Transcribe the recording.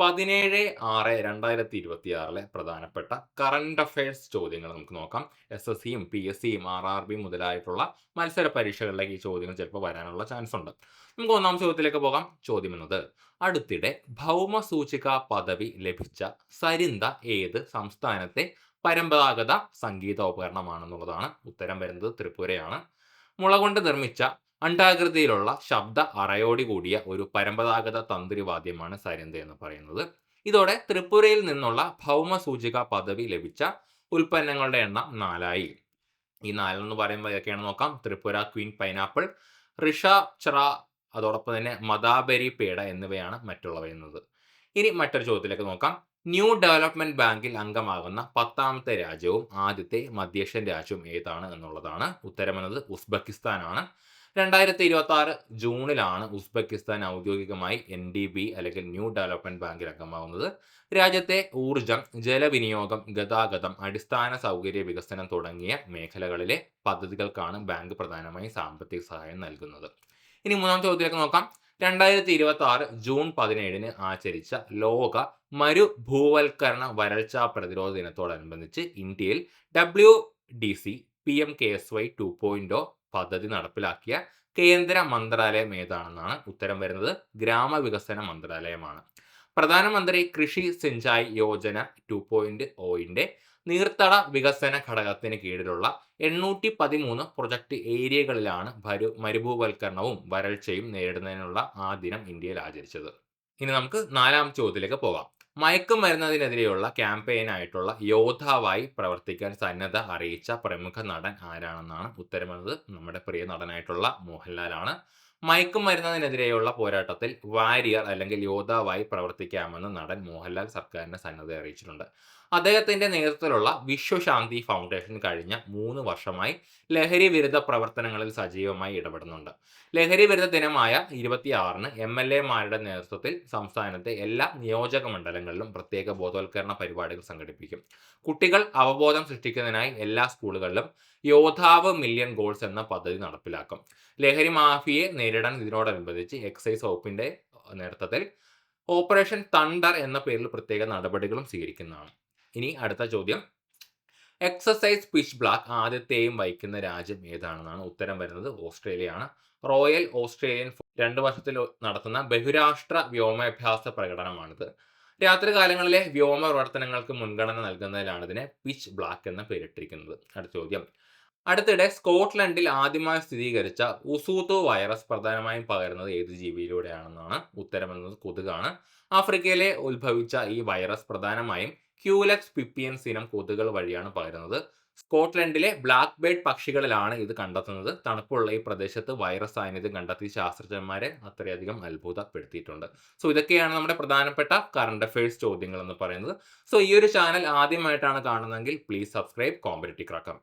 17/6/2026 പ്രധാനപ്പെട്ട current affairs ചോദ്യങ്ങൾ നമുക്ക് നോക്കാം. SSCയും PSCയും RRBയും മുതലായിട്ടുള്ള മത്സര പരീക്ഷകളിലേക്ക് ഈ ചോദ്യങ്ങൾ ചിലപ്പോൾ വരാനുള്ള ചാൻസ് ഉണ്ട്. നമുക്ക് ഒന്നാം ചോദ്യത്തിലേക്ക് പോകാം. ചോദ്യം എന്നത്, അടുത്തിടെ ഭൗമസൂചിക പദവി ലഭിച്ച സരിന്ദ ഏത് സംസ്ഥാനത്തെ പരമ്പരാഗത സംഗീതോപകരണമാണെന്നുള്ളതാണ്. ഉത്തരം വരുന്നത് ത്രിപുരയാണ്. മുള കൊണ്ട് നിർമ്മിച്ച അണ്ഡാകൃതിയിലുള്ള ശബ്ദ അറയോടി കൂടിയ ഒരു പരമ്പരാഗത തന്ത്രിവാദ്യമാണ് സരിന്ദ എന്ന് പറയുന്നത്. ഇതോടെ ത്രിപുരയിൽ നിന്നുള്ള ഭൗമസൂചിക പദവി ലഭിച്ച ഉൽപ്പന്നങ്ങളുടെ എണ്ണം 4ആയി. ഈ 4 എന്ന് പറയുമ്പോൾ ഏതൊക്കെയാണെന്ന് നോക്കാം. ത്രിപുര ക്വീൻ പൈനാപ്പിൾ, ഋഷ ചറ, അതോടൊപ്പം തന്നെ മദാബരി പേട എന്നിവയാണ് മറ്റുള്ളവ എന്നത്. ഇനി മറ്റൊരു ചോദ്യത്തിലേക്ക് നോക്കാം. ന്യൂ ഡെവലപ്മെന്റ് ബാങ്കിൽ അംഗമാകുന്ന 10ാമത്തെ രാജ്യവും ആദ്യത്തെ മധ്യേഷ്യൻ രാജ്യവും ഏതാണ് എന്നുള്ളതാണ്. ഉത്തരമെന്നത് ഉസ്ബെക്കിസ്ഥാനാണ്. 2026 ജൂണിലാണ് ഉസ്ബെക്കിസ്ഥാൻ ഔദ്യോഗികമായി NDB അല്ലെങ്കിൽ ന്യൂ ഡെവലപ്മെന്റ് ബാങ്കിൽ അംഗമാകുന്നത്. രാജ്യത്തെ ഊർജം, ജലവിനിയോഗം, ഗതാഗതം, അടിസ്ഥാന സൗകര്യ വികസനം തുടങ്ങിയ മേഖലകളിലെ പദ്ധതികൾക്കാണ് ബാങ്ക് പ്രധാനമായും സാമ്പത്തിക സഹായം നൽകുന്നത്. ഇനി മൂന്നാം ചോദ്യത്തിലേക്ക് നോക്കാം. 2026 ജൂൺ 17 ആചരിച്ച ലോക മരുഭൂവൽക്കരണ വരൾച്ചാ പ്രതിരോധ ദിനത്തോടനുബന്ധിച്ച് ഇന്ത്യയിൽ WDC PMKSY 2.0 പദ്ധതി നടപ്പിലാക്കിയ കേന്ദ്ര മന്ത്രാലയം ഏതാണെന്നാണ്. ഉത്തരം വരുന്നത് ഗ്രാമവികസന മന്ത്രാലയമാണ്. പ്രധാനമന്ത്രി കൃഷി സിഞ്ചായ് യോജന 2.0ന്റെ നീർത്തട വികസന ഘടകത്തിന് കീഴിലുള്ള 813 പ്രൊജക്ട് ഏരിയകളിലാണ് മരുഭൂവൽക്കരണവും വരൾച്ചയും നേരിടുന്നതിനുള്ള ആ ദിനം ഇന്ത്യയിൽ ആചരിച്ചത്. ഇനി നമുക്ക് നാലാം ചോദ്യത്തിലേക്ക് പോകാം. മയക്കുമരുന്നതിനെതിരെയുള്ള ക്യാമ്പയിനായിട്ടുള്ള യോദ്ധാവായി പ്രവർത്തിക്കാൻ സന്നദ്ധ അറിയിച്ച പ്രമുഖ നടൻ ആരാണെന്നാണ്. ഉത്തരമെന്നത് നമ്മുടെ പ്രിയ നടനായിട്ടുള്ള മോഹൻലാലാണ്. മയക്കുമരുന്നതിനെതിരെയുള്ള പോരാട്ടത്തിൽ വാരിയർ അല്ലെങ്കിൽ യോദ്ധാവായി പ്രവർത്തിക്കാമെന്ന് നടൻ മോഹൻലാൽ സർക്കാരിനെ സന്നദ്ധ അറിയിച്ചിട്ടുണ്ട്. അദ്ദേഹത്തിന്റെ നേതൃത്വത്തിലുള്ള വിശ്വശാന്തി ഫൗണ്ടേഷൻ കഴിഞ്ഞ 3 വർഷമായി ലഹരി വിരുദ്ധ പ്രവർത്തനങ്ങളിൽ സജീവമായി ഇടപെടുന്നുണ്ട്. ലഹരി വിരുദ്ധ ദിനമായ 26-ന് MLA-മാരുടെ നേതൃത്വത്തിൽ സംസ്ഥാനത്തെ എല്ലാ നിയോജക മണ്ഡലങ്ങളിലും പ്രത്യേക ബോധവൽക്കരണ പരിപാടികൾ സംഘടിപ്പിക്കും. കുട്ടികൾ അവബോധം സൃഷ്ടിക്കുന്നതിനായി എല്ലാ സ്കൂളുകളിലും യോദ്ധാവ് മില്യൺ ഗോൾസ് എന്ന പദ്ധതി നടപ്പിലാക്കും. ലഹരി മാഫിയയെ നേരിടാൻ ഇതിനോടനുബന്ധിച്ച് എക്സൈസ് വകുപ്പിന്റെ നേതൃത്വത്തിൽ ഓപ്പറേഷൻ തണ്ടർ എന്ന പേരിൽ പ്രത്യേക നടപടികളും സ്വീകരിക്കുന്നതാണ്. ഇനി അടുത്ത ചോദ്യം, എക്സസൈസ് പിച്ച് ബ്ലാക്ക് ആദ്യത്തെയും വഹിക്കുന്ന രാജ്യം ഏതാണെന്നാണ്. ഉത്തരം വരുന്നത് ഓസ്ട്രേലിയയാണ്. റോയൽ ഓസ്ട്രേലിയൻ 2 വർഷത്തിൽ നടത്തുന്ന ബഹുരാഷ്ട്ര വ്യോമാഭ്യാസ പ്രകടനമാണിത്. രാത്രികാലങ്ങളിലെ വ്യോമ പ്രവർത്തനങ്ങൾക്ക് മുൻഗണന നൽകുന്നതിലാണ് ഇതിനെ പിച്ച് ബ്ലാക്ക് എന്ന് പേരിട്ടിരിക്കുന്നത്. അടുത്ത ചോദ്യം, അടുത്തിടെ സ്കോട്ട്ലൻഡിൽ ആദ്യമായി സ്ഥിരീകരിച്ച ഉസൂതു വൈറസ് പ്രധാനമായും പകരുന്നത് ഏത് ജീവിയിലൂടെയാണെന്നാണ്. ഉത്തരമെന്നത് കൊതുകാണ്. ആഫ്രിക്കയിലെ ഉത്ഭവിച്ച ഈ വൈറസ് പ്രധാനമായും ക്യൂലെക്സ് പിപ്പിയൻസ് ഇനം കൊതുകുകൾ വഴിയാണ് പകരുന്നത്. സ്കോട്ട്ലൻഡിലെ ബ്ലാക്ക് ബേർഡ് പക്ഷികളിലാണ് ഇത് കണ്ടെത്തുന്നത്. തണുപ്പുള്ള ഈ പ്രദേശത്ത് വൈറസ് സാന്നിധ്യം കണ്ടെത്തി ശാസ്ത്രജ്ഞന്മാരെ അത്രയധികം അത്ഭുതപ്പെടുത്തിയിട്ടുണ്ട്. സോ ഇതൊക്കെയാണ് നമ്മുടെ പ്രധാനപ്പെട്ട കറണ്ട് അഫയേഴ്സ് ചോദ്യങ്ങൾ എന്ന് പറയുന്നത്. സോ ഈ ഒരു ചാനൽ ആദ്യമായിട്ടാണ് കാണുന്നതെങ്കിൽ പ്ലീസ് സബ്സ്ക്രൈബ് കോമ്പറ്റിറ്റീവ് ക്രാക്കർ.